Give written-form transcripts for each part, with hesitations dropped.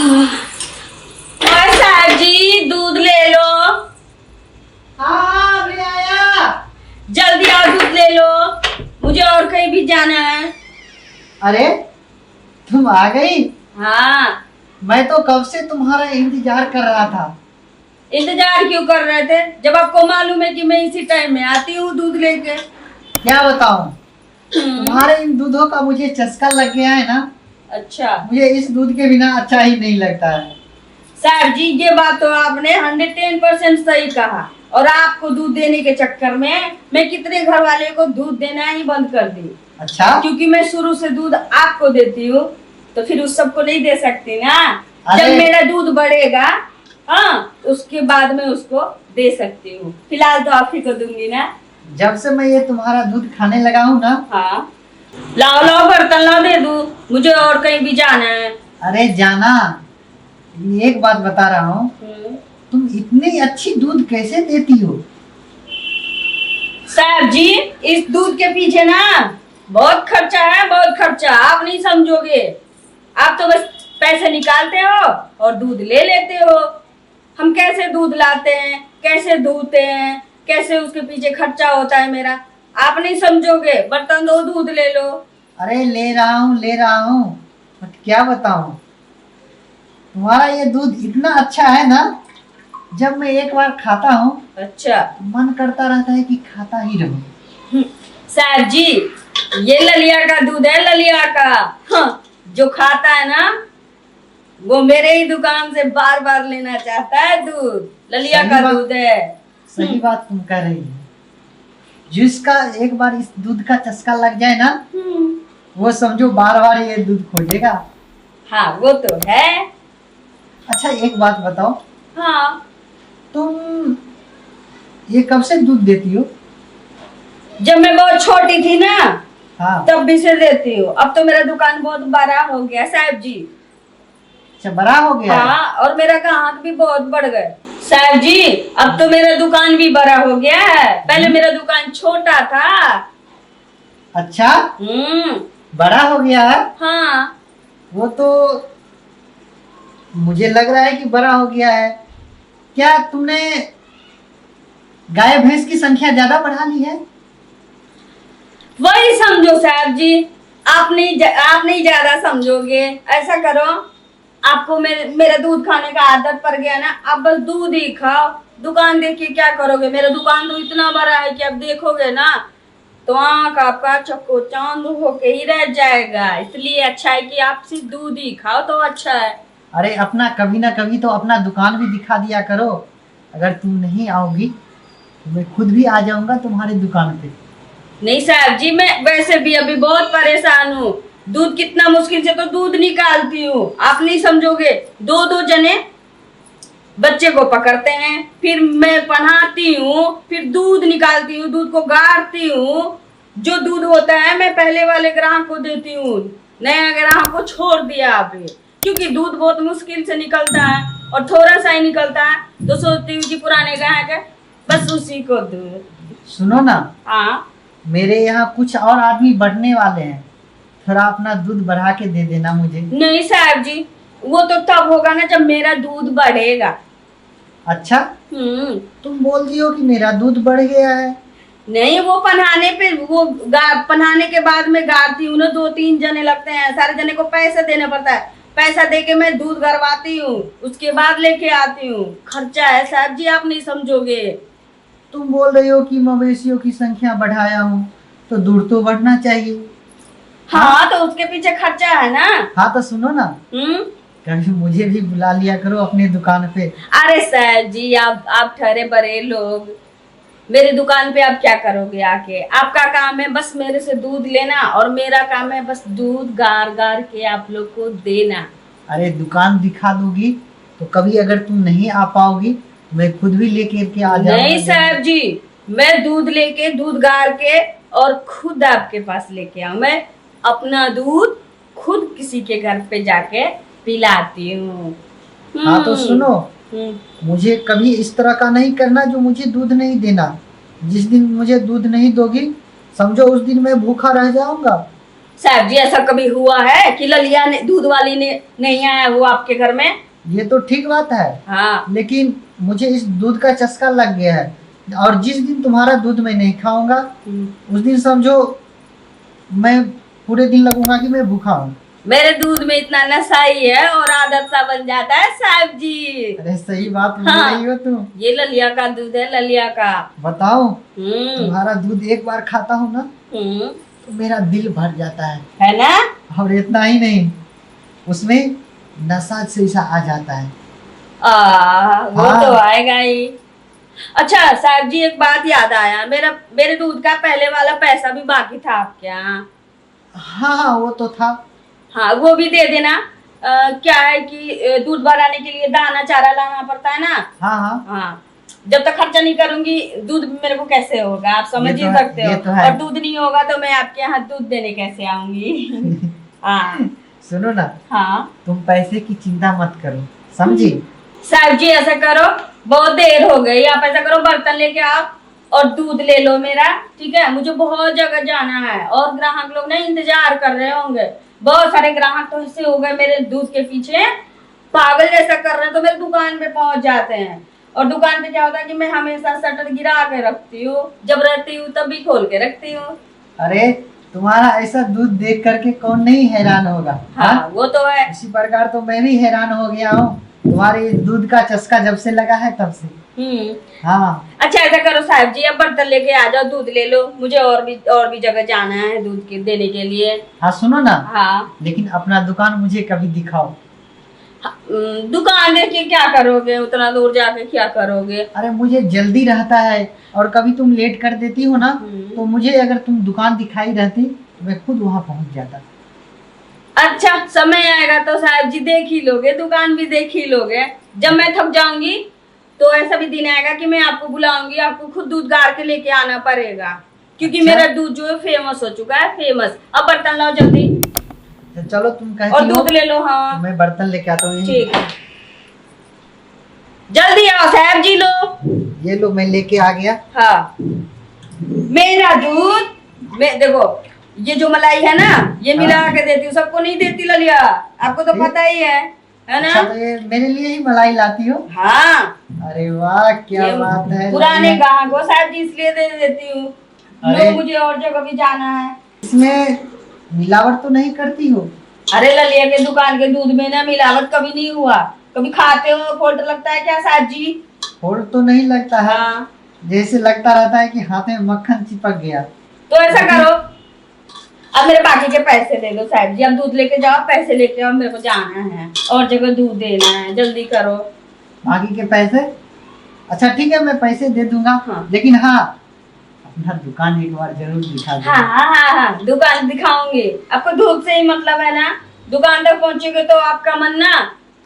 और साहब जी दूध ले लो। हाँ अभी आया। जल्दी आओ दूध ले लो, मुझे और कहीं भी जाना है। अरे तुम आ गई। हाँ, मैं तो कब से तुम्हारा इंतजार कर रहा था। इंतजार क्यों कर रहे थे जब आपको मालूम है कि मैं इसी टाइम में आती हूँ दूध लेके। क्या बताऊं, तुम्हारे इन दूधों का मुझे चस्का लग गया है ना। अच्छा मुझे इस दूध के बिना अच्छा ही नहीं लगता है। साहब जी, ये बात तो आपने 110% सही कहा। और आपको दूध देने के चक्कर में मैं कितने घर वाले को दूध देना ही बंद कर दी। अच्छा, क्योंकि मैं शुरू से दूध आपको देती हूँ तो फिर उस सबको नहीं दे सकती ना। जब अरे मेरा दूध बढ़ेगा हाँ उसके बाद में उसको दे सकती हूँ। फिलहाल तो आप ही को दूंगी ना। जब से मैं ये तुम्हारा दूध खाने लगा हूँ ना। हाँ लाओ लाओ बर्तन लाओ, दे दूँ, मुझे और कहीं भी जाना है। अरे जाना, एक बात बता रहा हूँ, तुम इतनी अच्छी दूध कैसे देती हो। साहब जी इस दूध के पीछे ना बहुत खर्चा है, बहुत खर्चा। आप नहीं समझोगे, आप तो बस पैसे निकालते हो और दूध ले लेते हो। हम कैसे दूध लाते हैं, कैसे धोते हैं, कैसे उसके पीछे खर्चा होता है मेरा, आप नहीं समझोगे। बर्तन दो, दूध ले लो। अरे ले रहा हूँ, बट क्या बताऊँ, तुम्हारा ये दूध इतना अच्छा है ना, जब मैं एक बार खाता हूँ अच्छा तो मन करता रहता है कि खाता ही रहूं। साहब जी ये ललिया का दूध है, ललिया का। हाँ, जो खाता है ना वो मेरे ही दुकान से बार बार लेना चाहता है दूध। ललिया का दूध है। सही बात तुम कह रही हो। जिसका एक बार इस दूध का चस्का लग जाए ना, वो समझो बार बार ये दूध खोजेगा। हाँ वो तो है। अच्छा एक बात बताओ, हाँ तुम ये कब से दूध देती हो। जब मैं बहुत छोटी थी ना हाँ तब भी से देती हूँ। अब तो मेरा दुकान बहुत बड़ा हो गया साहब जी। अच्छा, बड़ा हो गया है। हाँ और मेरा ग्राहक भी बहुत बढ़ गए साहब जी। अब तो मेरा दुकान भी बड़ा हो गया है, पहले मेरा दुकान छोटा था। अच्छा बड़ा हो गया है। हाँ वो तो मुझे लग रहा है कि बड़ा हो गया है। क्या तुमने गाय भैंस की संख्या ज्यादा बढ़ा ली है। वही समझो साहब जी, आप नहीं ज्यादा समझोगे। ऐसा करो, आपको मेरा दूध खाने का आदत पड़ गया ना, आप बस दूध ही खाओ। दुकान देख के क्या करोगे, मेरा दुकान तो इतना बड़ा है कि आप देखोगे ना तो आँख आपका चक्को चांद होके ही रह जाएगा। इसलिए अच्छा है कि आप सिर्फ दूध ही खाओ तो अच्छा है। अरे अपना कभी ना कभी तो अपना दुकान भी दिखा दिया करो। अगर तुम नहीं आओगी तो मैं खुद भी आ जाऊंगा तुम्हारी दुकान पे। नहीं साहब जी, मैं वैसे भी अभी बहुत परेशान हूँ। दूध कितना मुश्किल से तो दूध निकालती हूँ, आप नहीं समझोगे। दो दो जने बच्चे को पकड़ते हैं, फिर मैं पढ़ाती हूँ, फिर दूध निकालती हूँ, दूध को गाड़ती हूँ। जो दूध होता है मैं पहले वाले ग्राहक को देती हूँ, नया ग्राहक को छोड़ दिया आपने। क्योंकि दूध बहुत मुश्किल से निकलता है और थोड़ा सा ही निकलता है तो सोचती हूँ कि पुराने ग्राहक है बस उसी को दूध। सुनो ना, हाँ मेरे यहाँ कुछ और आदमी बढ़ने वाले हैं, थोड़ा अपना दूध बढ़ा के दे देना मुझे। नहीं साहब जी, वो तो तब होगा ना जब मेरा दूध बढ़ेगा। अच्छा तुम बोल रही हो कि मेरा दूध बढ़ गया है। नहीं, वो पन्हाने पे पन्हाने के बाद में गाड़ती हूँ ना, 2-3 जने लगते हैं, सारे जने को पैसा देना पड़ता है। पैसा दे के मैं दूध गरवाती हूँ, उसके बाद लेके आती हूँ। खर्चा है साहब जी, आप नहीं समझोगे। तुम बोल रही हो कि मवेशियों की संख्या बढ़ाया हूँ तो दूध तो बढ़ना चाहिए। हाँ तो उसके पीछे खर्चा है ना। हाँ तो सुनो ना, कभी मुझे भी बुला लिया करो अपनी दुकान पे। अरे साहब जी, आप ठहरे बड़े लोग, मेरी दुकान पे आप क्या करोगे आके। आपका काम है बस मेरे से दूध लेना और मेरा काम है बस दूध गार गार के आप लोग को देना। अरे दुकान दिखा दोगी तो कभी अगर तुम नहीं आ पाओगी मैं खुद भी लेके के आ जाऊंगा। नहीं साहब जी, मैं दूध लेके दूध गार के और खुद आपके पास लेके आऊं। मैं अपना दूध खुद किसी के घर पे जाके पिलाती हूँ। हाँ तो सुनो, मुझे कभी इस तरह का नहीं करना जो मुझे दूध नहीं देना। जिस दिन मुझे दूध नहीं दोगी समझो उस दिन मैं भूखा रह जाऊंगा। साहब जी ऐसा कभी हुआ है कि ललिया ने दूध वाली ने नहीं आया वो आपके घर में? ये तो ठीक बात है, हाँ। लेकिन मुझे इस दूध का चस्का लग गया है, और जिस दिन तुम्हारा दूध मैं नहीं खाऊंगा उस दिन समझो मैं पूरे दिन लगूंगा कि मैं भूखा हूँ। मेरे दूध में इतना नशा ही है और आदत सा बन जाता है साहब जी। अरे सही बात बोल हाँ। रही हो तुम। ये ललिया का दूध है, ललिया का। बताओ, हम्म। तुम्हारा दूध एक बार खाता हूँ ना हम्म। तो मेरा दिल भर जाता है ना? और इतना ही नहीं, उसमें नशा जैसा आ जाता है। वो हाँ। तो आएगा ही। अच्छा साहब जी, एक बात याद आया, मेरे दूध का पहले वाला पैसा भी बाकी था आपके यहाँ। हाँ हाँ, वो तो था। हाँ, वो भी दे देना। क्या है कि दूध बढ़ाने के लिए दाना चारा लाना पड़ता है ना। हाँ हाँ, हाँ, जब तक खर्चा नहीं करूंगी दूध मेरे को कैसे होगा, आप समझ ये ही तो है, सकते हो। ये तो है। और दूध नहीं होगा तो मैं आपके यहाँ दूध देने कैसे आऊंगी? हाँ। सुनो ना, हाँ तुम पैसे की चिंता मत करो, समझी? साहब जी, ऐसा करो, बहुत देर हो गई, आप ऐसा करो बर्तन लेके आओ और दूध ले लो मेरा, ठीक है? मुझे बहुत जगह जाना है और ग्राहक लोग ना इंतजार कर रहे होंगे। बहुत सारे ग्राहक तो ऐसे हो गए मेरे दूध के पीछे, पागल जैसा कर रहे हैं, तो मेरी दुकान पे पहुंच जाते हैं। और दुकान पे क्या होता है कि मैं हमेशा शटर गिरा के रखती हूँ, जब रहती हूँ तब भी खोल के रखती हूँ। अरे तुम्हारा ऐसा दूध देख करके कौन नहीं हैरान होगा? हाँ, वो तो है। इसी प्रकार तो मैं भी हैरान हो गया हूँ, तुम्हारे दूध का चस्का जब से लगा है तब से। हाँ। अच्छा ऐसा करो साहब जी, अब बर्तन लेके आ जाओ, दूध ले लो, मुझे और भी जगह जाना है दूध के देने के लिए। हाँ सुनो ना, हाँ। लेकिन अपना दुकान मुझे कभी दिखाओ। दुकान देखिए क्या करोगे, उतना दूर जाके क्या करोगे? अरे मुझे जल्दी रहता है और कभी तुम लेट कर देती हो ना, तो मुझे अगर तुम दुकान दिखाई रहती तो मैं खुद वहाँ पहुँच जाता। अच्छा, समय आएगा तो साहब जी देख ही लोगे, दुकान भी देख ही लोगे। जब मैं थक जाऊंगी तो ऐसा भी दिन आएगा कि मैं आपको बुलाऊंगी, आपको खुद दूध गाड़ के लेके आना पड़ेगा, क्योंकि अच्छा। मेरा दूध जो है फेमस हो चुका है, फेमस। अब बर्तन लाओ जल्दी तो चलो तुम कहती और हो, दूध ले लो। हाँ मैं बर्तन लेके आता हूँ। ठीक है, जल्दी आओ साहब जी, लो। ये लो, मैं लेके आ गया। हाँ, मेरा दूध देखो, ये जो मलाई है ना, ये मिला के देती हूँ, सबको नहीं देती ललिया, आपको तो पता ही है ना? अच्छा, तो ये मेरे लिए ही मलाई लाती हो? हाँ। अरे वाह, क्या बात है। पुराने ग्राहक को साहब जी इसलिए दे देती हूँ, अरे मुझे और जगह भी जाना है। इसमें मिलावट तो नहीं करती हो? अरे ललिया के दुकान के दूध में ना मिलावट कभी नहीं हुआ। कभी खाते हो फोल्ट लगता है क्या साहब जी? फोल्ट तो नहीं लगता है। हाँ। जैसे लगता रहता है कि हाथ में मक्खन चिपक गया। तो ऐसा करो, अब मेरे बाकी के पैसे दे दो साहब जी, अब दूध लेके जाओ, पैसे लेके आओ, मेरे को जाना है और जगह दूध देना है, जल्दी करो। बाकी के पैसे? अच्छा ठीक है, मैं पैसे दे दूंगा। हाँ। लेकिन हाँ, अपना दुकान एक बार जरूर दिखा दो। हाँ हाँ हाँ हाँ, दुकान दिखाऊंगी। आपको धूप से ही मतलब है ना? दुकान तक पहुंचेगे तो आपका मन ना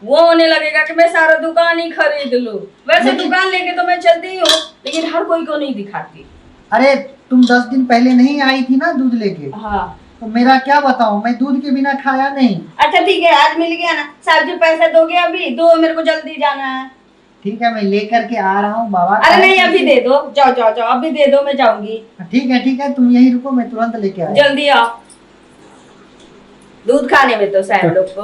वो होने लगेगा कि मैं सारा दुकान ही खरीद लूं। वैसे दुकान लेके तो मैं चलती हूँ, लेकिन हर कोई को नहीं दिखाती। अरे तुम 10 दिन पहले नहीं आई थी ना दूध लेके? हाँ। तो मेरा क्या बताऊं, मैं दूध के बिना खाया नहीं। अच्छा ठीक है, आज मिल गया ना साहब जी, पैसे दोगे? अभी दो, मेरे को जल्दी जाना है। ठीक है, मैं लेकर के आ रहा हूँ बाबा। अरे नहीं, अभी दे दो, जाओ जाओ जाओ, अभी दे दो, मैं जाऊंगी। ठीक है, तुम यही रुको, मैं तुरंत लेके आया। जल्दी आओ, दूध खाने में तो साहब लोग को